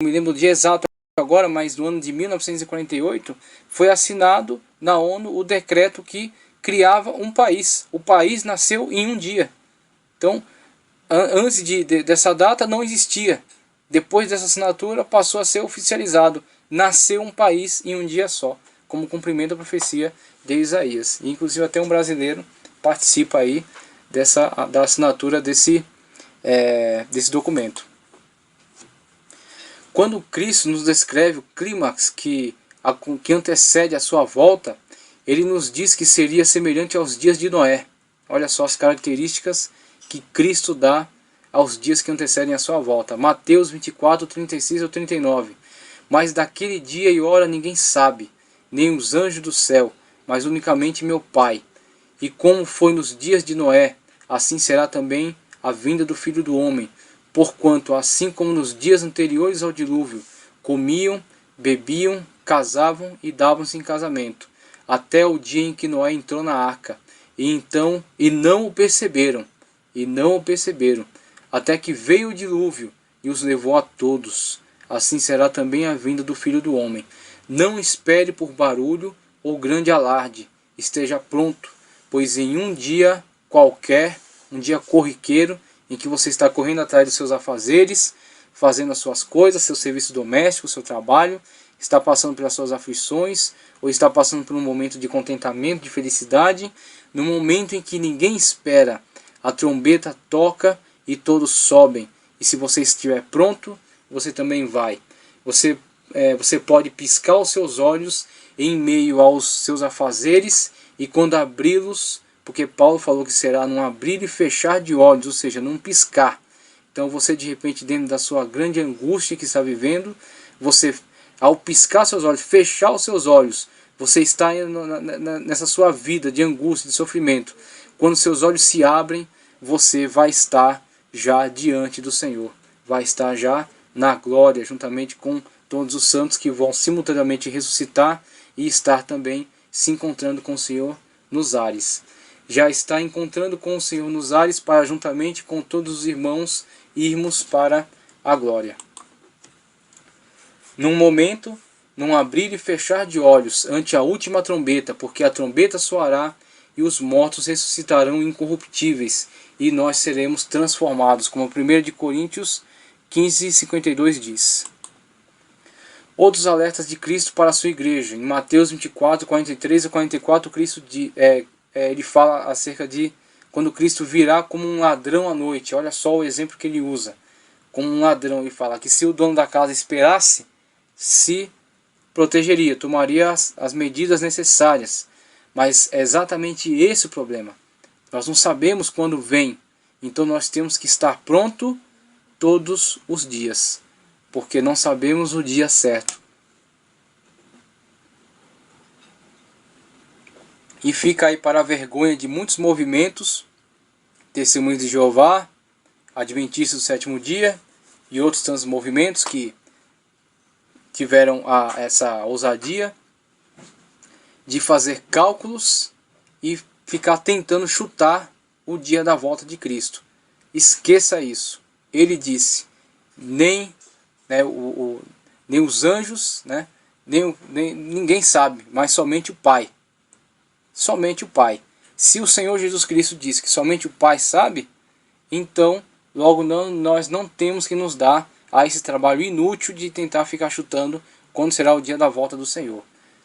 me lembro do dia exato agora, mas no ano de 1948, foi assinado na ONU o decreto que criava um país. O país nasceu em um dia. Então, antes dessa data não existia. Depois dessa assinatura passou a ser oficializado. Nasceu um país em um dia só, como cumprimento da profecia de Isaías. E, inclusive até um brasileiro participa aí da assinatura desse documento. Quando Cristo nos descreve o clímax que antecede a sua volta, ele nos diz que seria semelhante aos dias de Noé. Olha só as características que Cristo dá aos dias que antecedem a sua volta. Mateus 24, 36 ao 39. Mas daquele dia e hora ninguém sabe, nem os anjos do céu, mas unicamente meu Pai. E como foi nos dias de Noé, assim será também a vinda do Filho do Homem. Porquanto, assim como nos dias anteriores ao dilúvio, comiam, bebiam, casavam e davam-se em casamento, até o dia em que Noé entrou na arca, e não o perceberam, até que veio o dilúvio e os levou a todos. Assim será também a vinda do Filho do Homem. Não espere por barulho ou grande alarde, esteja pronto, pois em um dia qualquer, um dia corriqueiro, em que você está correndo atrás dos seus afazeres, fazendo as suas coisas, seu serviço doméstico, seu trabalho, está passando pelas suas aflições, ou está passando por um momento de contentamento, de felicidade, no momento em que ninguém espera, a trombeta toca e todos sobem. E se você estiver pronto, você também vai. Você pode piscar os seus olhos em meio aos seus afazeres, e quando abri-los, porque Paulo falou que será num abrir e fechar de olhos, ou seja, num piscar. Então você de repente, dentro da sua grande angústia que está vivendo, você, ao piscar seus olhos, fechar os seus olhos, você está nessa sua vida de angústia, de sofrimento. Quando seus olhos se abrem, você vai estar já diante do Senhor. Vai estar já na glória, juntamente com todos os santos que vão simultaneamente ressuscitar e estar também se encontrando com o Senhor nos ares. Já está encontrando com o Senhor nos ares para juntamente com todos os irmãos irmos para a glória. Num momento, num abrir e fechar de olhos ante a última trombeta, porque a trombeta soará e os mortos ressuscitarão incorruptíveis e nós seremos transformados, como 1 de Coríntios 15, 52 diz. Outros alertas de Cristo para a sua igreja. Em Mateus 24, 43 e 44, Cristo ele fala acerca de quando Cristo virá como um ladrão à noite. Olha só o exemplo que ele usa. Como um ladrão, ele fala que se o dono da casa esperasse, se protegeria, tomaria as medidas necessárias. Mas é exatamente esse o problema. Nós não sabemos quando vem. Então nós temos que estar pronto todos os dias, porque não sabemos o dia certo. E fica aí para a vergonha de muitos movimentos, Testemunhos de Jeová, Adventistas do Sétimo Dia e outros tantos movimentos que tiveram essa ousadia de fazer cálculos e ficar tentando chutar o dia da volta de Cristo. Esqueça isso. Ele disse, nem os anjos, ninguém sabe, mas somente o Pai. Somente o Pai. Se o Senhor Jesus Cristo disse que somente o Pai sabe, então logo nós não temos que nos dar a esse trabalho inútil de tentar ficar chutando quando será o dia da volta do Senhor.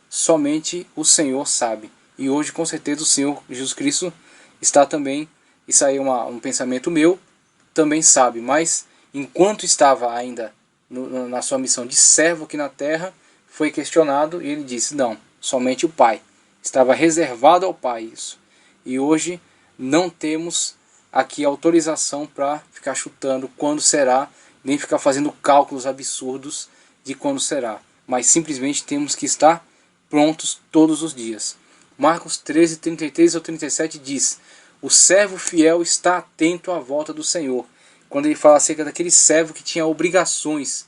Somente o Senhor sabe. E hoje com certeza o Senhor Jesus Cristo está também, isso aí é um pensamento meu, também sabe, mas enquanto estava ainda na sua missão de servo aqui na terra, foi questionado e ele disse, não, somente o Pai. Estava reservado ao Pai isso. E hoje não temos aqui autorização para ficar chutando quando será, nem ficar fazendo cálculos absurdos de quando será. Mas simplesmente temos que estar prontos todos os dias. Marcos 13, 33 ao 37 diz, o servo fiel está atento à volta do Senhor. Quando ele fala acerca daquele servo que tinha obrigações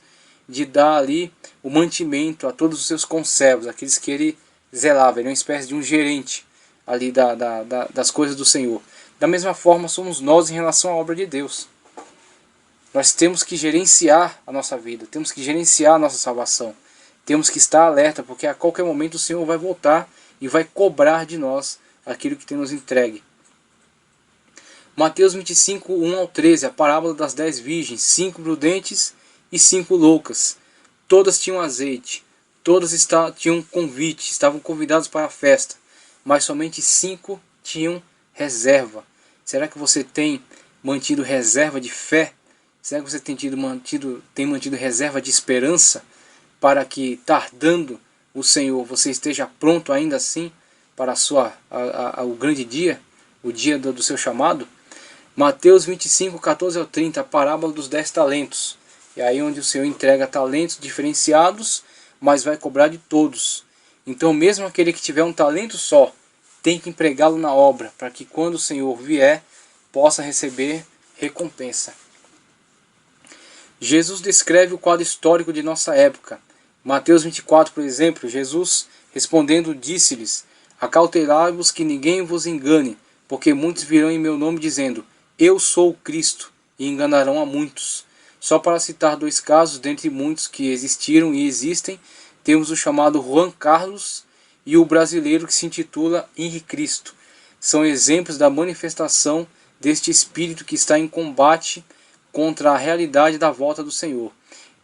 de dar ali o mantimento a todos os seus conservos, aqueles que ele zelava, ele é uma espécie de um gerente ali das coisas do Senhor. Da mesma forma somos nós em relação à obra de Deus. Nós temos que gerenciar a nossa vida, temos que gerenciar a nossa salvação. Temos que estar alerta, porque a qualquer momento o Senhor vai voltar e vai cobrar de nós aquilo que tem nos entregue. Mateus 25, 1 ao 13, a parábola das 10 virgens, 5 prudentes e 5 loucas. Todas tinham azeite, todas tinham convite, estavam convidadas para a festa, mas somente 5 tinham reserva. Será que você tem mantido reserva de fé? Será que você tem mantido reserva de esperança para que, tardando o Senhor, você esteja pronto ainda assim para o grande dia, o dia do seu chamado? Mateus 25, 14 ao 30, a parábola dos 10 talentos. É aí onde o Senhor entrega talentos diferenciados, mas vai cobrar de todos. Então mesmo aquele que tiver um talento só, tem que empregá-lo na obra, para que quando o Senhor vier, possa receber recompensa. Jesus descreve o quadro histórico de nossa época. Mateus 24, por exemplo, Jesus respondendo disse-lhes: acautelai-vos que ninguém vos engane, porque muitos virão em meu nome dizendo: eu sou o Cristo, e enganarão a muitos. Só para citar 2 casos, dentre muitos que existiram e existem, temos o chamado Juan Carlos e o brasileiro que se intitula Henrique Cristo. São exemplos da manifestação deste espírito que está em combate contra a realidade da volta do Senhor.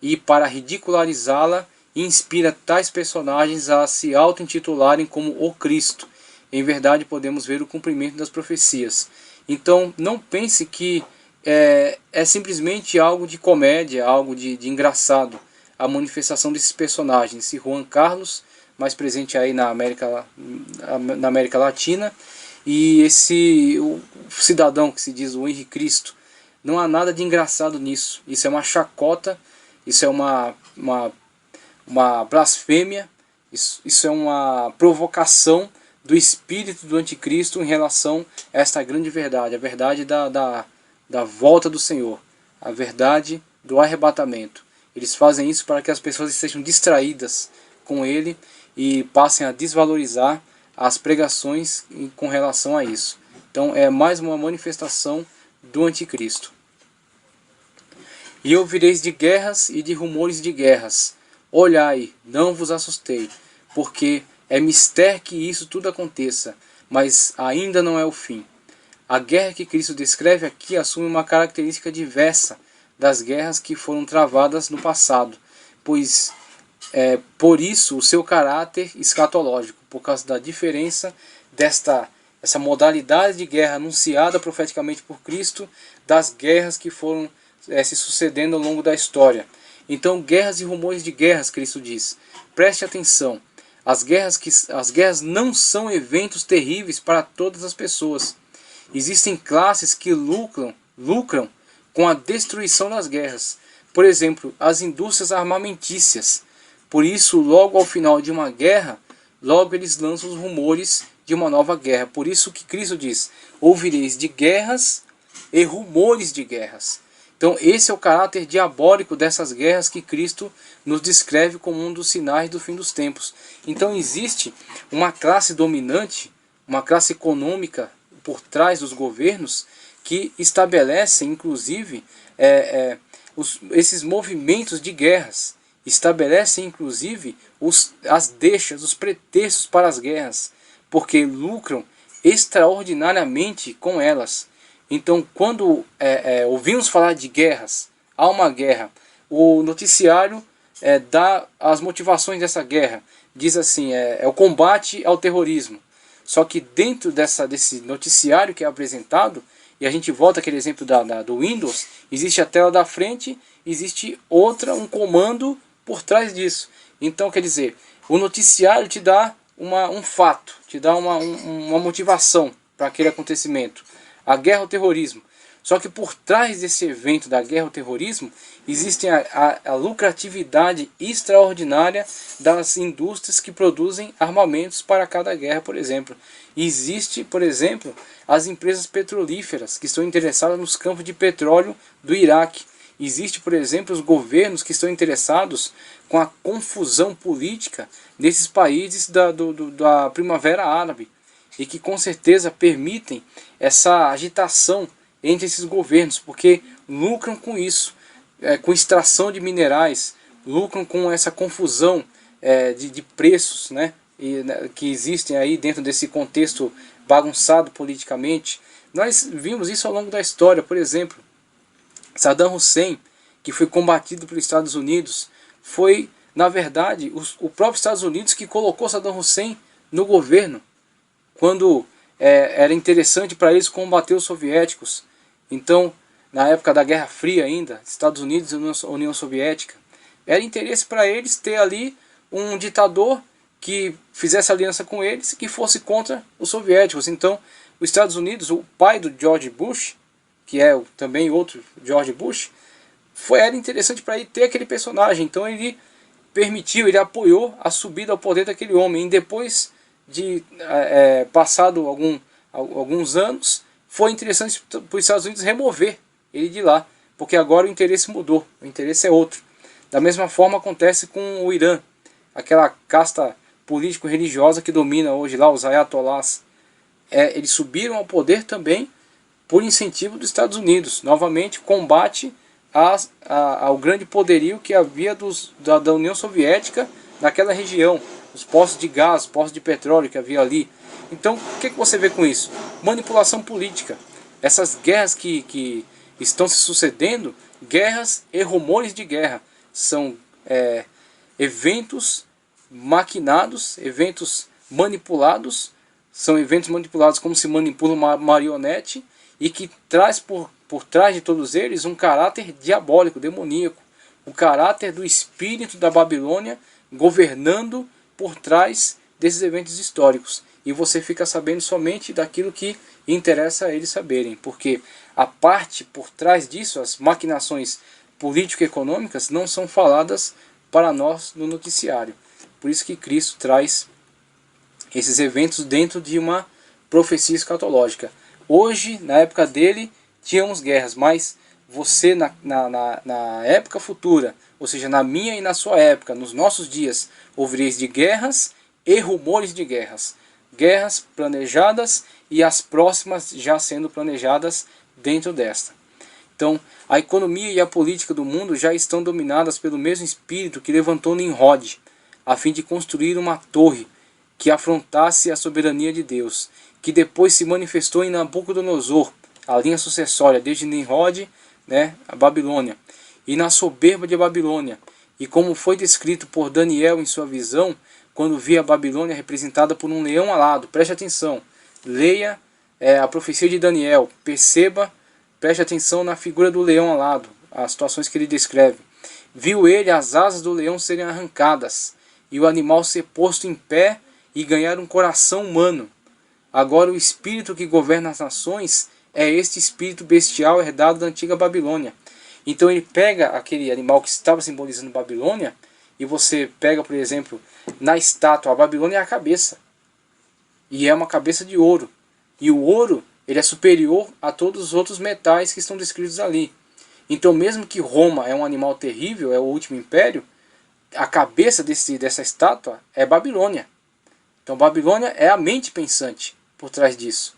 E para ridicularizá-la, inspira tais personagens a se auto-intitularem como o Cristo. Em verdade, podemos ver o cumprimento das profecias. Então, não pense que é simplesmente algo de comédia, algo de engraçado, a manifestação desses personagens. Esse Juan Carlos, mais presente aí na América Latina, e o cidadão que se diz o Henrique Cristo. Não há nada de engraçado nisso. Isso é uma chacota, isso é uma blasfêmia, isso é uma provocação do espírito do anticristo em relação a esta grande verdade, a verdade da volta do Senhor, a verdade do arrebatamento. Eles fazem isso para que as pessoas estejam distraídas com ele e passem a desvalorizar as pregações com relação a isso. Então é mais uma manifestação do anticristo. E ouvireis de guerras e de rumores de guerras. Olhai, não vos assustei, porque é mister que isso tudo aconteça, mas ainda não é o fim. A guerra que Cristo descreve aqui assume uma característica diversa das guerras que foram travadas no passado, pois por isso o seu caráter escatológico, por causa da diferença essa modalidade de guerra anunciada profeticamente por Cristo, das guerras que foram se sucedendo ao longo da história. Então, guerras e rumores de guerras, Cristo diz. Preste atenção. As guerras não são eventos terríveis para todas as pessoas. Existem classes que lucram com a destruição das guerras. Por exemplo, as indústrias armamentícias. Por isso, logo ao final de uma guerra, logo eles lançam os rumores de uma nova guerra. Por isso que Cristo diz: ouvireis de guerras e rumores de guerras. Então esse é o caráter diabólico dessas guerras que Cristo nos descreve como um dos sinais do fim dos tempos. Então existe uma classe dominante, uma classe econômica por trás dos governos que estabelecem inclusive esses movimentos de guerras. Estabelecem inclusive as deixas, os pretextos para as guerras, porque lucram extraordinariamente com elas. Então, quando ouvimos falar de guerras, há uma guerra, o noticiário dá as motivações dessa guerra. Diz assim, é o combate ao terrorismo. Só que dentro desse noticiário que é apresentado, e a gente volta àquele exemplo do Windows, existe a tela da frente, existe um comando por trás disso. Então, quer dizer, o noticiário te dá um fato, te dá uma motivação para aquele acontecimento. A guerra ao terrorismo. Só que por trás desse evento da guerra ao terrorismo, existe a lucratividade extraordinária das indústrias que produzem armamentos para cada guerra, por exemplo. Existe, por exemplo, as empresas petrolíferas que estão interessadas nos campos de petróleo do Iraque. Existe, por exemplo, os governos que estão interessados com a confusão política desses países da Primavera Árabe, e que com certeza permitem essa agitação entre esses governos, porque lucram com isso. com extração de minerais, lucram com essa confusão de preços, né, que existem aí dentro desse contexto bagunçado politicamente. Nós vimos isso ao longo da história. Por exemplo, Saddam Hussein, que foi combatido pelos Estados Unidos, foi, na verdade, o próprio Estados Unidos que colocou Saddam Hussein no governo, quando era interessante para eles combater os soviéticos. Então, na época da Guerra Fria ainda, Estados Unidos e União Soviética, era interesse para eles ter ali um ditador que fizesse aliança com eles e que fosse contra os soviéticos. Então, os Estados Unidos, o pai do George Bush, que é também outro George Bush, era interessante para ele ter aquele personagem. Então ele permitiu, ele apoiou a subida ao poder daquele homem. E depois de passado alguns anos, foi interessante para os Estados Unidos remover ele de lá, porque agora o interesse mudou, o interesse é outro. Da mesma forma acontece com o Irã, aquela casta político-religiosa que domina hoje lá, os ayatollahs. Eles subiram ao poder também por incentivo dos Estados Unidos. Novamente, combate ao grande poderio que havia da União Soviética naquela região, os postos de gás, os postos de petróleo que havia ali. Então, o que você vê com isso? Manipulação política. Essas guerras que estão se sucedendo, guerras e rumores de guerra, são eventos maquinados, eventos manipulados, são eventos manipulados como se manipula uma marionete, e que traz por trás de todos eles um caráter diabólico, demoníaco, o caráter do espírito da Babilônia governando por trás desses eventos históricos. E você fica sabendo somente daquilo que interessa a eles saberem, porque a parte por trás disso, as maquinações político-econômicas, não são faladas para nós no noticiário. Por isso que Cristo traz esses eventos dentro de uma profecia escatológica. Hoje, na época dele, tínhamos guerras, mas você na época futura, ou seja, na minha e na sua época, nos nossos dias, ouvireis de guerras e rumores de guerras. Guerras planejadas e as próximas já sendo planejadas dentro desta. Então, a economia e a política do mundo já estão dominadas pelo mesmo espírito que levantou Nimrod, a fim de construir uma torre que afrontasse a soberania de Deus, que depois se manifestou em Nabucodonosor, a linha sucessória desde Nimrod, né, a Babilônia, e na soberba de Babilônia. E como foi descrito por Daniel em sua visão, quando via a Babilônia representada por um leão alado. Preste atenção, leia a profecia de Daniel, perceba, preste atenção na figura do leão alado, as situações que ele descreve. Viu ele as asas do leão serem arrancadas, e o animal ser posto em pé e ganhar um coração humano. Agora o espírito que governa as nações é este espírito bestial herdado da antiga Babilônia. Então ele pega aquele animal que estava simbolizando Babilônia, e você pega, por exemplo, na estátua, a Babilônia é a cabeça. E é uma cabeça de ouro. E o ouro, ele é superior a todos os outros metais que estão descritos ali. Então mesmo que Roma é um animal terrível, é o último império, a cabeça dessa estátua é Babilônia. Então Babilônia é a mente pensante por trás disso.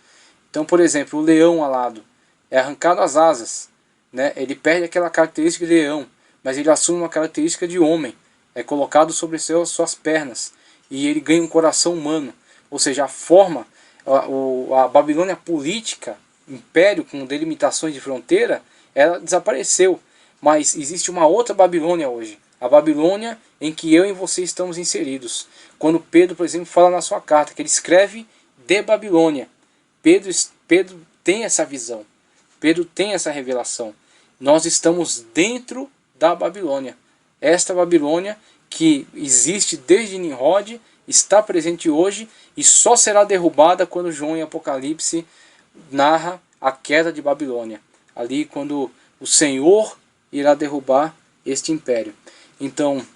Então, por exemplo, o leão alado é arrancado as asas, né? Ele perde aquela característica de leão, mas ele assume uma característica de homem. É colocado sobre suas pernas e ele ganha um coração humano. Ou seja, a forma, a Babilônia política, império com delimitações de fronteira, ela desapareceu. Mas existe uma outra Babilônia hoje. A Babilônia em que eu e você estamos inseridos. Quando Pedro, por exemplo, fala na sua carta que ele escreve de Babilônia. Pedro tem essa visão. Pedro tem essa revelação. Nós estamos dentro da Babilônia. Esta Babilônia que existe desde Nimrod, está presente hoje e só será derrubada quando João em Apocalipse narra a queda de Babilônia. Ali quando o Senhor irá derrubar este império. Então,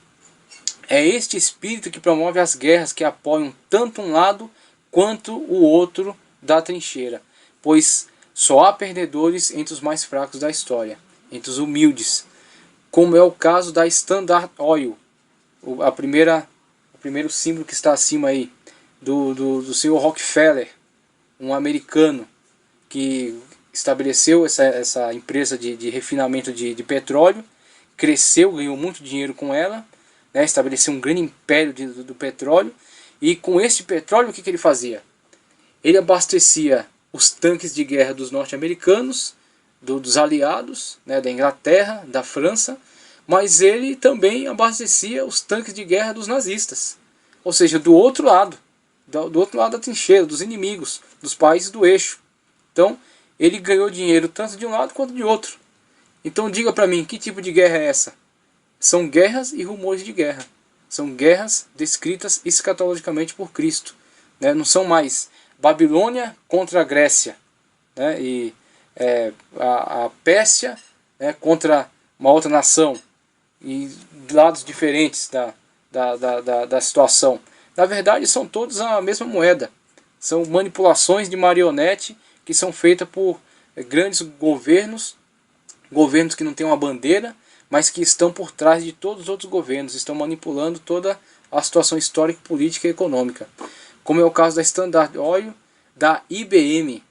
é este espírito que promove as guerras que apoiam tanto um lado quanto o outro da trincheira. Pois só há perdedores entre os mais fracos da história, entre os humildes. Como é o caso da Standard Oil, o primeiro símbolo que está acima aí, do senhor Rockefeller, um americano que estabeleceu essa empresa de refinamento de petróleo, cresceu, ganhou muito dinheiro com ela, né, estabeleceu um grande império do petróleo, e com esse petróleo o que ele fazia? Ele abastecia os tanques de guerra dos norte-americanos, dos aliados, né, da Inglaterra, da França, mas ele também abastecia os tanques de guerra dos nazistas, ou seja, do outro lado da trincheira, dos inimigos, dos países do eixo. Então, ele ganhou dinheiro tanto de um lado quanto de outro. Então diga para mim, que tipo de guerra é essa? São guerras e rumores de guerra. São guerras descritas escatologicamente por Cristo, né? Não são mais Babilônia contra a Grécia, né? E a Pérsia, né, contra uma outra nação, e lados diferentes da situação. Na verdade, são todos a mesma moeda. São manipulações de marionete que são feitas por grandes governos, governos que não têm uma bandeira, mas que estão por trás de todos os outros governos, estão manipulando toda a situação histórica, política e econômica. Como é o caso da Standard Oil, da IBM.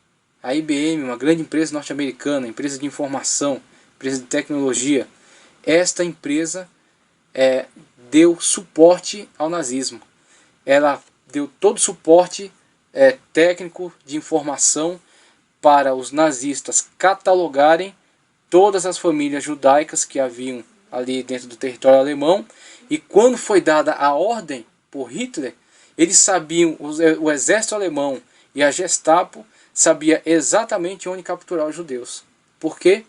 A IBM, uma grande empresa norte-americana, empresa de informação, empresa de tecnologia. Esta empresa deu suporte ao nazismo. Ela deu todo o suporte técnico de informação para os nazistas catalogarem todas as famílias judaicas que haviam ali dentro do território alemão, e quando foi dada a ordem por Hitler, eles sabiam, o exército alemão e a Gestapo sabia exatamente onde capturar os judeus. Por quê?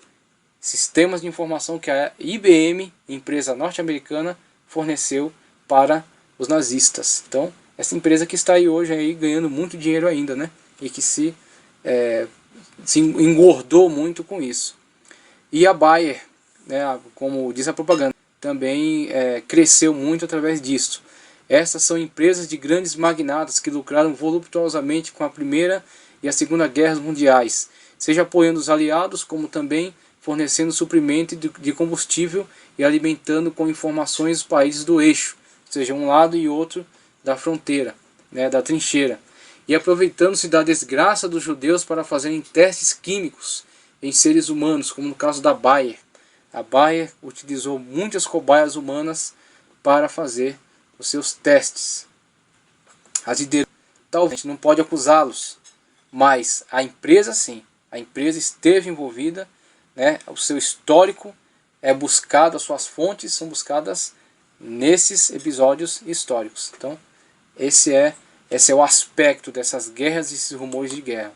Sistemas de informação que a IBM, empresa norte-americana, forneceu para os nazistas. Então, essa empresa que está aí hoje aí ganhando muito dinheiro ainda, né? E que se engordou muito com isso. E a Bayer, né, como diz a propaganda, também cresceu muito através disso. Essas são empresas de grandes magnatas que lucraram voluptuosamente com a Primeira e a Segunda Guerras Mundiais, seja apoiando os aliados, como também fornecendo suprimento de combustível e alimentando com informações os países do eixo, seja um lado e outro da fronteira, né, da trincheira, e aproveitando-se da desgraça dos judeus para fazerem testes químicos em seres humanos, como no caso da Bayer. A Bayer utilizou muitas cobaias humanas para fazer os seus testes. As lideranças, talvez, não pode acusá-los, mas a empresa sim, a empresa esteve envolvida, né, o seu histórico é buscado, as suas fontes são buscadas nesses episódios históricos. Então, esse é o aspecto dessas guerras e esses rumores de guerra.